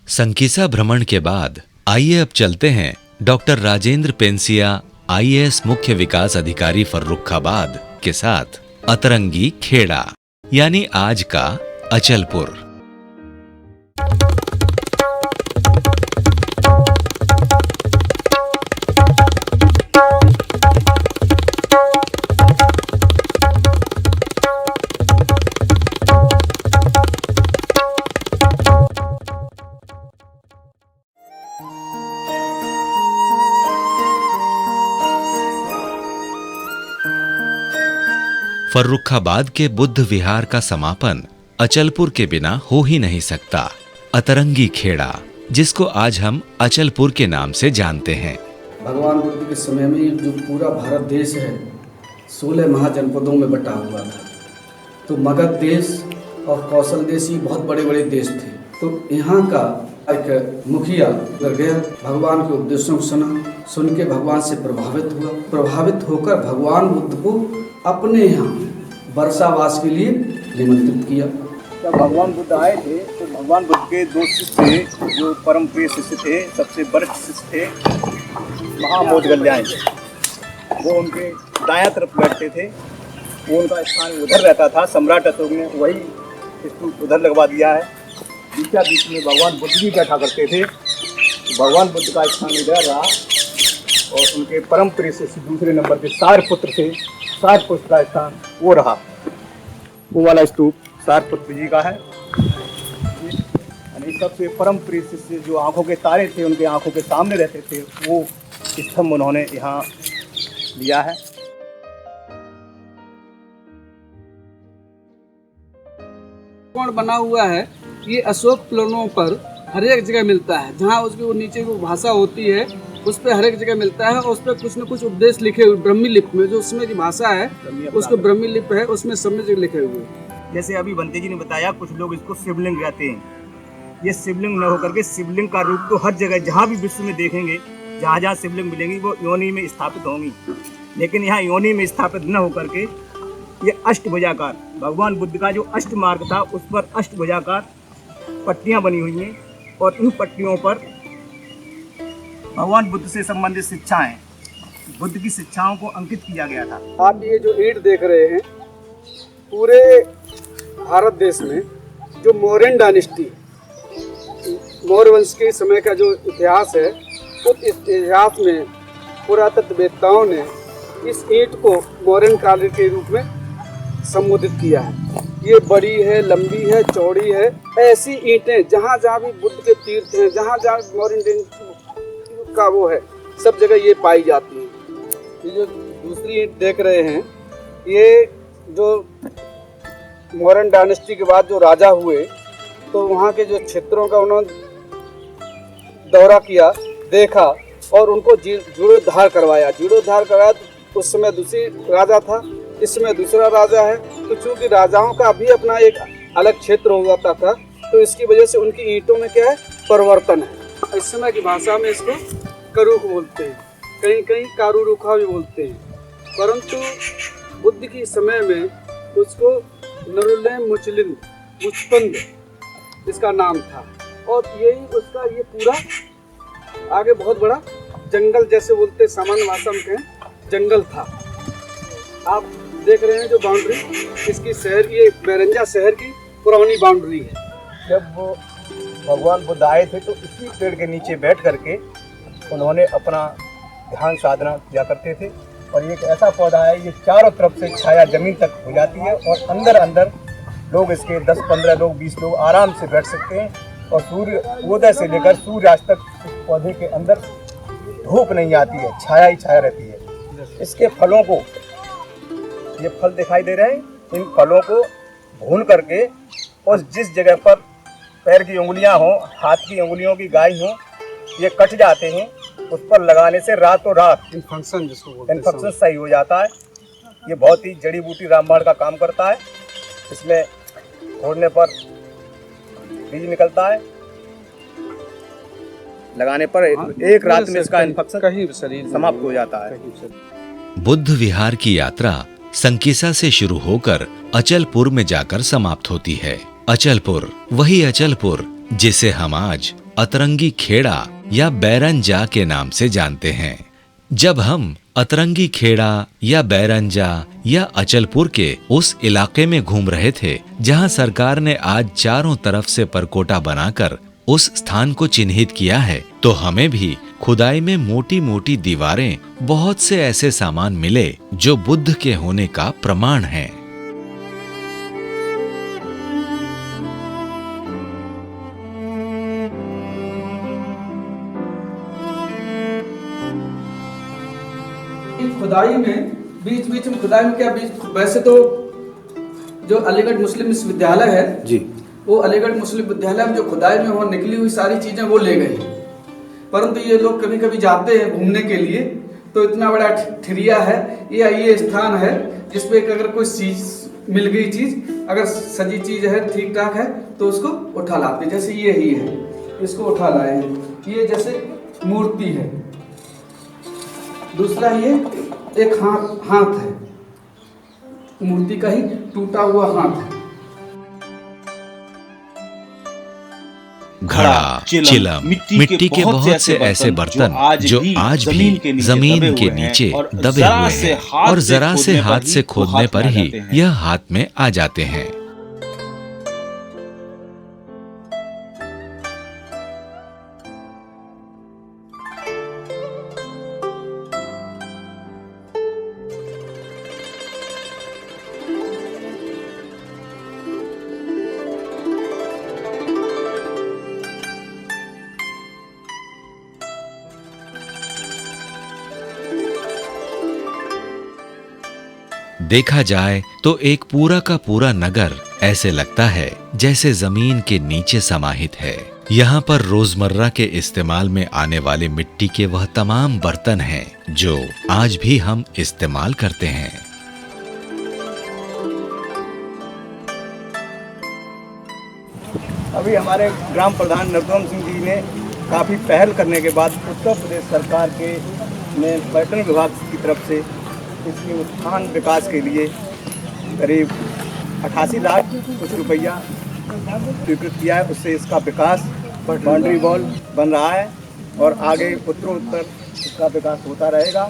संकीसा भ्रमण के बाद आइए अब चलते हैं डॉक्टर राजेंद्र पेंसिया आईएएस मुख्य विकास अधिकारी फर्रुखाबाद के साथ अतरंगी खेड़ा यानी आज का अचलपुर। फर्रुखाबाद के बुद्ध विहार का समापन अचलपुर के बिना हो ही नहीं सकता। अतरंगी खेड़ा, जिसको आज हम अचलपुर के नाम से जानते हैं। भगवान बुद्ध के समय में जो पूरा भारत देश है 16 महाजनपदों में बटा हुआ था। तो मगध देश और कौशल देश ये बहुत बड़े बड़े देश थे। तो यहाँ का एक मुखिया गया, भगवान के उपदेशों को सुन के भगवान से प्रभावित हुआ। प्रभावित होकर भगवान बुद्ध को अपने यहाँ वर्षावास के लिए निमंत्रित किया। जब भगवान बुद्ध आए थे तो भगवान बुद्ध के दो शिष्य थे जो परम प्रिय शिष्य थे, सबसे वरिष्ठ शिष्य थे महामोदगल्याण। वो उनके दायां तरफ बैठते थे। वो उनका स्थान उधर रहता था। सम्राट अशोक ने वही स्तूप उधर लगवा दिया है। बीच में भगवान बुद्ध भी बैठा करते थे। भगवान बुद्ध का स्थान इधर रहा और उनके परम प्रिय शिष्य दूसरे नंबर के सारपुत्र थे। सारपुत्र का स्थान वो रहा। वो वाला स्तूप सारपुत्र जी का है। यानी सबसे परम प्रिय शिष्य जो आंखों के तारे थे, उनके आंखों के सामने रहते थे, वो स्तंभ उन्होंने यहाँ लिया है। कौन बना हुआ है ये अशोक प्लनों पर हर एक जगह मिलता है। जहाँ उसकी वो नीचे वो भाषा होती है उस पर हर एक जगह मिलता है और उस पर कुछ न कुछ उपदेश लिखे हुए ब्रह्मी लिपि में, जो उसमें की भाषा है उसको ब्रह्मी लिपि है, उसमें सब में लिखे हुए। जैसे अभी बंते जी ने बताया, कुछ लोग इसको शिवलिंग कहते हैं। ये शिवलिंग न होकर के शिवलिंग का रूप तो हर जगह जहाँ भी विश्व में देखेंगे, जहाँ जहाँ शिवलिंग मिलेंगी वो योनि में स्थापित होंगी। लेकिन यहाँ योनि में स्थापित न होकर के ये अष्टभुजाकार, भगवान बुद्ध का जो अष्ट मार्ग था उस पर अष्टभुजाकार पट्टियाँ बनी हुई हैं और इन पट्टियों पर भगवान बुद्ध से संबंधित शिक्षाएं, बुद्ध की शिक्षाओं को अंकित किया गया था। आप ये जो ईंट देख रहे हैं, पूरे भारत देश में जो मौर्यन डायनेस्टी, मौर्य वंश के समय का जो इतिहास है, उस इतिहास में पुरातत्ववेत्ताओं ने इस ईंट को मौर्यन काल के रूप में संबोधित किया है। ये बड़ी है, लंबी है, चौड़ी है। ऐसी ईंटें जहाँ जहाँ भी बुद्ध के तीर्थ हैं, जहाँ जहाँ मौर्यन का वो है, सब जगह ये पाई जाती है। ये जो दूसरी ईंट देख रहे हैं, ये जो मौर्यन डायनेस्टी के बाद जो राजा हुए तो वहाँ के जो क्षेत्रों का उन्होंने दौरा किया, देखा और उनको जीर्णोद्धार करवाया। जीर्णोद्धार करवाया तो उस समय दूसरी राजा था, इस समय दूसरा राजा है। तो चूँकि राजाओं का भी अपना एक अलग क्षेत्र हो जाता था, तो इसकी वजह से उनकी ईंटों में क्या है, परिवर्तन है। इस समय की भाषा में इसको करूख बोलते हैं, कहीं कहीं कारूरुखा भी बोलते हैं। परंतु बुद्ध के समय में उसको नरुले मुचलिन मुचपंद इसका नाम था और यही उसका ये पूरा आगे बहुत बड़ा जंगल, जैसे बोलते सामान्य भाषा में कहें, जंगल था। आप देख रहे हैं जो बाउंड्री, इसकी शहर, ये बैरंजा शहर की पुरानी बाउंड्री है। जब वो भगवान बुद्ध आए थे तो इसी पेड़ के नीचे बैठ करके उन्होंने अपना ध्यान साधना किया करते थे। और ये एक ऐसा पौधा है, ये चारों तरफ से छाया जमीन तक हो जाती है और अंदर अंदर लोग इसके 10-15 लोग 20 लोग आराम से बैठ सकते हैं। और सूर्य उदय से लेकर सूर्यास्त तक इस पौधे के अंदर धूप नहीं आती है, छाया ही छाया रहती है। इसके फलों को, ये फल दिखाई दे रहे हैं, इन फलों को भून करके और जिस जगह पर पैर की उंगलियां हों, हाथ की उंगलियों की गाय हों, ये कट जाते हैं, उस पर लगाने से रातों रात इन्फेक्शन, जिसको बोलते हैं, इन्फेक्शन सही हो जाता है। ये बहुत ही जड़ी बूटी रामबाण का काम करता है। इसमें फोड़ने पर बीज निकलता है, लगाने पर एक रात में इसका इन्फेक्शन कहीं शरीर समाप्त हो जाता है। बुद्ध विहार की यात्रा संकीसा से शुरू होकर अचलपुर में जाकर समाप्त होती है। अचलपुर, वही अचलपुर जिसे हम आज अतरंगी खेड़ा या बैरंजा के नाम से जानते हैं। जब हम अतरंगी खेड़ा या बैरंजा या अचलपुर के उस इलाके में घूम रहे थे जहां सरकार ने आज चारों तरफ से परकोटा बनाकर उस स्थान को चिन्हित किया है, तो हमें भी खुदाई में मोटी मोटी दीवारें, बहुत से ऐसे सामान मिले जो बुद्ध के होने का प्रमाण है। खुदाई में बीच बीच में खुदाई में क्या वैसे तो जो अलीगढ़ मुस्लिम विश्वविद्यालय है जी, वो अलीगढ़ मुस्लिम विद्यालय में जो खुदाई में वो निकली हुई सारी चीजें वो ले गए, परंतु ये लोग कभी कभी जाते हैं घूमने के लिए तो इतना बड़ा ठिरिया है, ये स्थान है जिसपे अगर कोई चीज मिल गई, चीज अगर सजी चीज है, ठीक ठाक है, तो उसको उठा लाते हैं। जैसे ये ही है, इसको उठा लाए हैं। ये जैसे मूर्ति है, दूसरा ये एक हाथ है, मूर्ति का ही टूटा हुआ हाथ है। घड़ा, चिलम, मिट्टी के बहुत से ऐसे बर्तन जो आज भी जमीन के नीचे दबे हुए हैं और जरा से हाथ से खोदने पर ही यह हाथ में आ जाते हैं। देखा जाए तो एक पूरा का पूरा नगर ऐसे लगता है जैसे जमीन के नीचे समाहित है। यहाँ पर रोजमर्रा के इस्तेमाल में आने वाले मिट्टी के वह तमाम बर्तन हैं जो आज भी हम इस्तेमाल करते हैं। अभी हमारे ग्राम प्रधान नरोत्तम सिंह जी ने काफ़ी पहल करने के बाद उत्तर प्रदेश सरकार के ने पर्यटन विभाग की तरफ से इसके उत्थान विकास के लिए करीब 88 लाख कुछ रुपया स्वीकृत किया है। उससे इसका विकास, बाउंड्री वॉल बन रहा है और आगे उत्तरोत्तर इसका विकास होता रहेगा।